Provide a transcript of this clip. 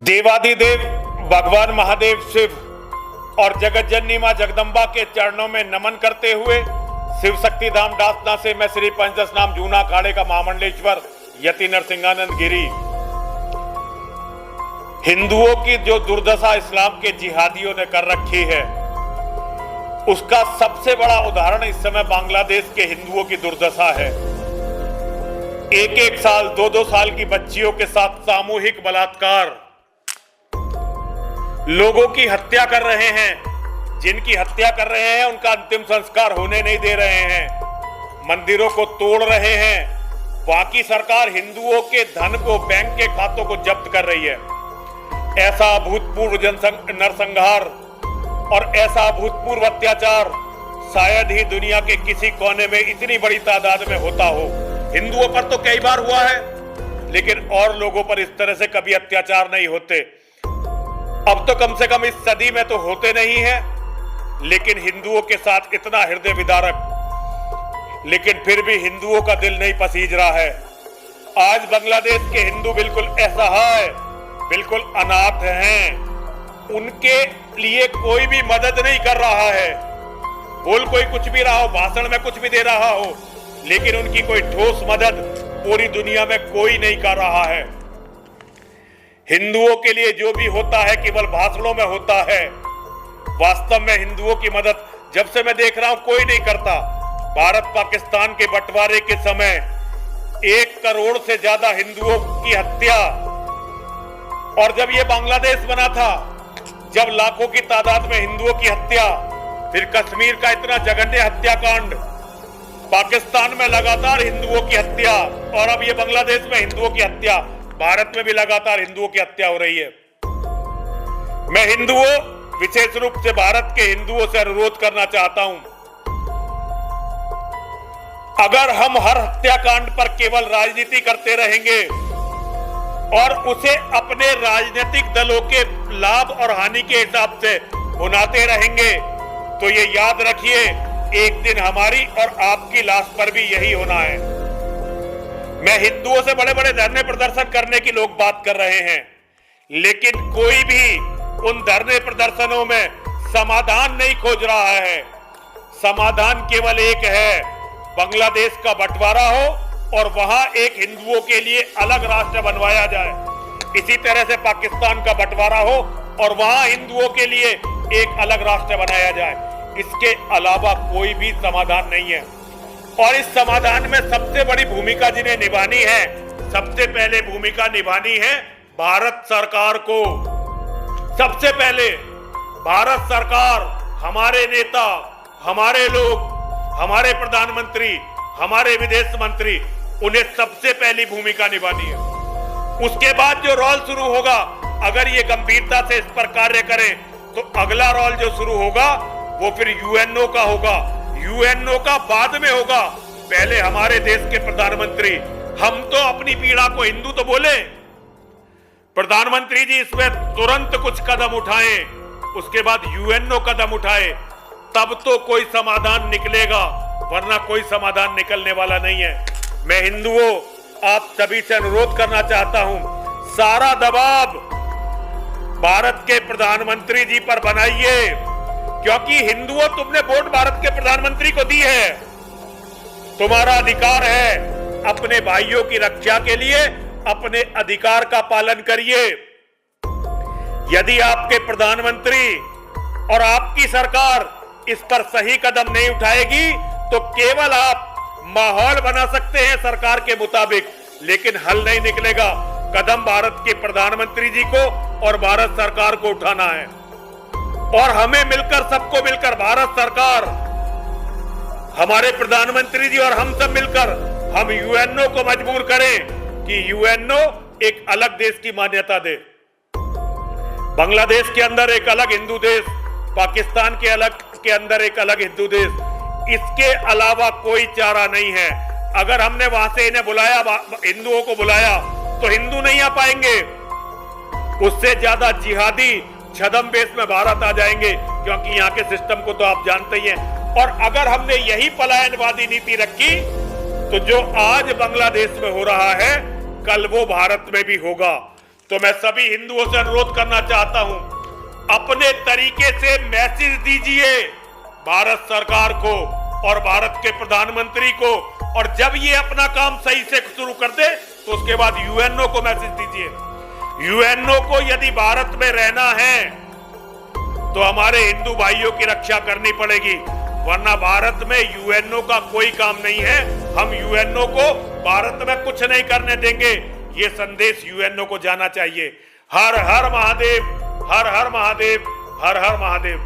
देवादिदेव भगवान महादेव शिव और जगत जननी मां जगदम्बा के चरणों में नमन करते हुए शिव शक्ति धाम डासना से मैं श्री पंचदश नाम जूना अखाड़े का महामंडलेश्वर यति नरसिंहानंद गिरी हिंदुओं की जो दुर्दशा इस्लाम के जिहादियों ने कर रखी है उसका सबसे बड़ा उदाहरण इस समय बांग्लादेश के हिंदुओं की दुर्दशा है। एक एक साल दो दो साल की बच्चियों के साथ सामूहिक बलात्कार, लोगों की हत्या कर रहे हैं। जिनकी हत्या कर रहे हैं उनका अंतिम संस्कार होने नहीं दे रहे हैं, मंदिरों को तोड़ रहे हैं। वहां की सरकार हिंदुओं के धन को, बैंक के खातों को जब्त कर रही है। ऐसा अभूतपूर्व नरसंहार और ऐसा अभूतपूर्व अत्याचार शायद ही दुनिया के किसी कोने में इतनी बड़ी तादाद में होता हो। हिंदुओं पर तो कई बार हुआ है, लेकिन और लोगों पर इस तरह से कभी अत्याचार नहीं होते। अब तो कम से कम इस सदी में तो होते नहीं है, लेकिन हिंदुओं के साथ इतना हृदय विदारक, लेकिन फिर भी हिंदुओं का दिल नहीं पसीज रहा है। आज बांग्लादेश के हिंदू बिल्कुल असहाय, बिल्कुल अनाथ हैं। उनके लिए कोई भी मदद नहीं कर रहा है। बोल कोई कुछ भी रहा हो, भाषण में कुछ भी दे रहा हो, लेकिन उनकी कोई ठोस मदद पूरी दुनिया में कोई नहीं कर रहा है। हिंदुओं के लिए जो भी होता है केवल भाषणों में होता है। वास्तव में हिंदुओं की मदद जब से मैं देख रहा हूं कोई नहीं करता। भारत पाकिस्तान के बंटवारे के समय 1 करोड़ से ज्यादा हिंदुओं की हत्या, और जब ये बांग्लादेश बना था, जब लाखों की तादाद में हिंदुओं की हत्या, फिर कश्मीर का इतना जघन्य हत्याकांड, पाकिस्तान में लगातार हिंदुओं की हत्या, और अब ये बांग्लादेश में हिंदुओं की हत्या, भारत में भी लगातार हिंदुओं की हत्या हो रही है। मैं हिंदुओं, विशेष रूप से भारत के हिंदुओं से अनुरोध करना चाहता हूं, अगर हम हर हत्याकांड पर केवल राजनीति करते रहेंगे और उसे अपने राजनीतिक दलों के लाभ और हानि के हिसाब से भुनाते रहेंगे, तो ये याद रखिए एक दिन हमारी और आपकी लाश पर भी यही होना है। मैं हिंदुओं से बड़े बड़े धरने प्रदर्शन करने की लोग बात कर रहे हैं, लेकिन कोई भी उन धरने प्रदर्शनों में समाधान नहीं खोज रहा है। समाधान केवल एक है, बांग्लादेश का बंटवारा हो और वहां एक हिंदुओं के लिए अलग राष्ट्र बनवाया जाए। इसी तरह से पाकिस्तान का बंटवारा हो और वहां हिंदुओं के लिए एक अलग राष्ट्र बनाया जाए। इसके अलावा कोई भी समाधान नहीं है। और इस समाधान में सबसे बड़ी भूमिका जिन्हें निभानी है, सबसे पहले भूमिका निभानी है भारत सरकार को। सबसे पहले भारत सरकार, हमारे नेता, हमारे लोग, हमारे प्रधानमंत्री, हमारे विदेश मंत्री, उन्हें सबसे पहली भूमिका निभानी है। उसके बाद जो रोल शुरू होगा, अगर ये गंभीरता से इस पर कार्य करें, तो अगला रोल जो शुरू होगा वो फिर यूएनओ का होगा। यूएनओ का बाद में होगा, पहले हमारे देश के प्रधानमंत्री। हम तो अपनी पीड़ा को हिंदू तो बोले, प्रधानमंत्री जी इसमें तुरंत कुछ कदम उठाएं, उसके बाद यूएनओ कदम उठाए, तब तो कोई समाधान निकलेगा, वरना कोई समाधान निकलने वाला नहीं है। मैं हिंदुओं, आप सभी से अनुरोध करना चाहता हूं, सारा दबाव भारत के प्रधानमंत्री जी पर बनाइए, क्योंकि हिंदुओं तुमने वोट भारत के प्रधानमंत्री को दी है। तुम्हारा अधिकार है, अपने भाइयों की रक्षा के लिए अपने अधिकार का पालन करिए। यदि आपके प्रधानमंत्री और आपकी सरकार इस पर सही कदम नहीं उठाएगी, तो केवल आप माहौल बना सकते हैं सरकार के मुताबिक, लेकिन हल नहीं निकलेगा। कदम भारत के प्रधानमंत्री जी को और भारत सरकार को उठाना है, और हमें मिलकर, सबको मिलकर, भारत सरकार, हमारे प्रधानमंत्री जी और हम सब मिलकर हम यूएनओ को मजबूर करें कि यूएनओ एक अलग देश की मान्यता दे। बांग्लादेश के अंदर एक अलग हिंदू देश, पाकिस्तान के अंदर एक अलग हिंदू देश, इसके अलावा कोई चारा नहीं है। अगर हमने वहां से इन्हें बुलाया, हिंदुओं को बुलाया, तो हिंदू नहीं आ पाएंगे, उससे ज्यादा जिहादी छद्म वेश में भारत आ जाएंगे, क्योंकि यहाँ के सिस्टम को तो आप जानते ही हैं। और अगर हमने यही पलायनवादी नीति रखी, तो जो आज बांग्लादेश में हो रहा है, कल वो भारत में भी होगा। तो मैं सभी हिंदुओं से अनुरोध करना चाहता हूं, अपने तरीके से मैसेज दीजिए भारत सरकार को और भारत के प्रधानमंत्री को, और जब ये अपना काम सही से शुरू कर दे तो उसके बाद यूएनओ को मैसेज दीजिए। यूएनओ को यदि भारत में रहना है तो हमारे हिंदू भाइयों की रक्षा करनी पड़ेगी, वरना भारत में यूएनओ का कोई काम नहीं है। हम यूएनओ को भारत में कुछ नहीं करने देंगे। ये संदेश यूएनओ को जाना चाहिए। हर हर महादेव, हर हर महादेव, हर हर महादेव।